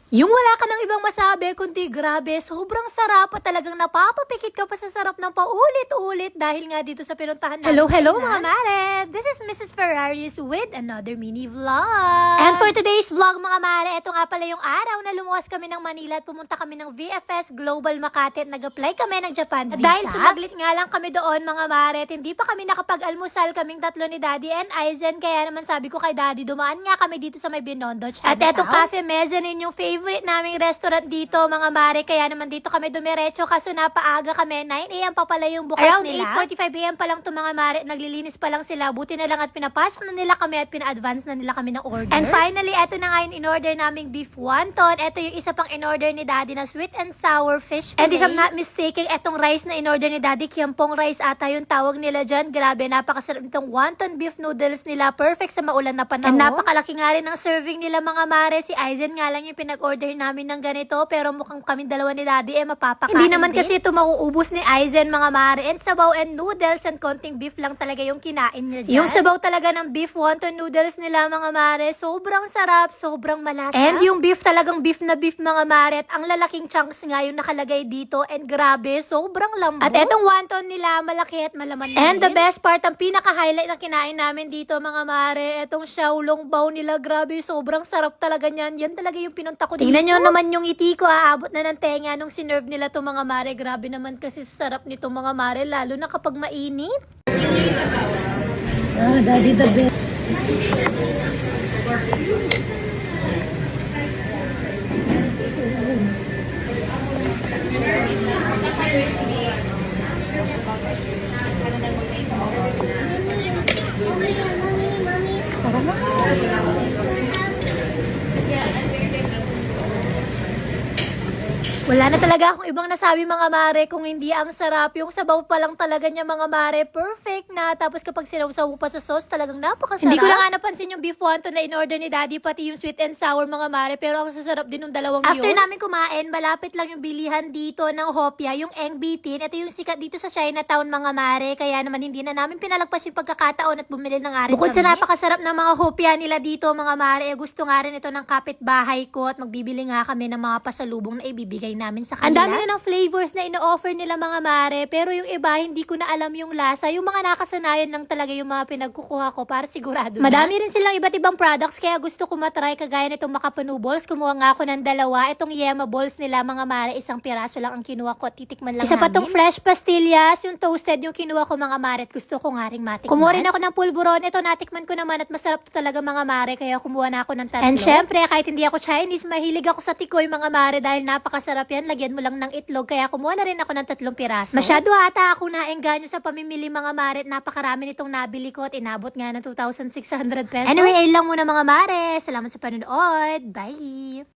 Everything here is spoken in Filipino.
Yung wala ka ng ibang masabi, kundi grabe, sobrang sarap at talagang napapapikit ka pa sa sarap ng paulit-ulit dahil nga dito sa pinuntahan natin. Hello mga mare! This is Mrs. Ferraris with another mini vlog. And for today's vlog mga mare, ito nga pala yung araw na lumuwas kami ng Manila at pumunta kami ng VFS Global Makati at nag-apply kami ng Japan visa. At dahil sumaglit nga lang kami doon mga mare at hindi pa kami nakapag-almusal kaming tatlo ni Daddy and Aizen, kaya naman sabi ko kay Daddy, dumaan nga kami dito sa may Binondo Chinatown. At etong Cafe Mezzanine yung favorite naming restaurant dito mga mare, kaya naman dito kami dumiretso kaso napaaga kami, 9 AM pa pala yung bukas around nila. Around 8:45 AM pa lang to mga mare, naglilinis pa lang sila, buti na lang at pinapasok na nila kami at pina-advance na nila kami ng order. And finally, eto na nga yung in-order naming beef wonton. Eto yung isa pang in-order ni Daddy na sweet and sour fish fillet. And if I'm not mistaken, etong rice na in-order ni Daddy, kiampong rice ata yung tawag nila dyan. Grabe, napakasarap nitong wonton beef noodles nila, perfect sa maulan na panahon. And napakalaki nga rin ng serving nila mga mare. Si Aizen nga lang yung pinag-order namin ng ganito, pero mukhang kami dalawa ni Daddy mapapakain. Hindi naman kasi ito mauubos ni Aizen mga mare. And sabaw and noodles and konting beef lang talaga yung kinain niya dyan. Yung sabaw talaga ng beef wonton noodles nila mga mare, sobrang sarap, sobrang malasa. And yung beef talagang beef na beef mga mare, at ang lalaking chunks nga yung nakalagay dito, and grabe, sobrang lambot. At etong wonton nila, malaki at malaman na. And the best part, ang pinaka-highlight na kinain namin dito mga mare, etong xiaolong bao nila, grabe, sobrang sarap talaga niyan. Yan talaga yung pinunta ko dito. Tingnan nyo naman yung iti ko, aabot na ng tenga nung sinerve nila to mga mare. Grabe naman kasi sarap nito mga mare, lalo na kapag mainit. Daddy the best. Wala na talaga akong ibang nasabi mga mare kung hindi ang sarap. Yung sabaw pa lang talaga niya mga mare, perfect na. Tapos kapag sinawsaw mo pa sa sauce, talagang napakasarap. Hindi ko lang nga napansin yung beef wonton na in-order ni Daddy, pati yung sweet and sour mga mare. Pero ang sasarap din ng dalawang yun. After namin kumain, malapit lang yung bilihan dito ng Hopia, yung Eng Bitin. Ito yung sikat dito sa Chinatown mga mare. Kaya naman hindi na namin pinalagpas yung pagkakataon at bumili ng arin. Bukod sa napakasarap ng mga Hopia nila dito mga mare, gusto nga rin ito ng kapitbahay ko at magbibili nga kami ng mga pasalubong na ibibigay namin sa kanila. Ang dami na ng flavors na ino-offer nila mga mare, pero yung iba hindi ko na alam yung lasa. Yung mga nakasanayan lang talaga yung mga pinagkukuha ko para sigurado. Madami rin silang iba't ibang products kaya gusto ko matry, kagaya nitong makapanu balls. Kumuha nga ako ng dalawa. Itong yema balls nila mga mare, isang piraso lang ang kinuha ko at titikman lang isa namin. Isa pa tong fresh pastillas, yung toasted yung kinuha ko mga mare at gusto ko nga rin matikman. Kumuha rin ako ng pulburon. Ito natikman ko naman at masarap to talaga mga mare, kaya kumuha na ako ng tatlo. And syempre, kahit hindi ako Chinese, mahilig ako sa tikoy mga mare dahil napakasarap yan. Lagyan mo lang ng itlog, kaya kumuha na rin ako ng 3 piraso. Masyado ata ako naengganyo sa pamimili mga mare, napakarami nitong nabili ko at inabot nga ng 2,600 pesos. Anyway, ayun lang muna mga mare. Salamat sa panonood. Bye!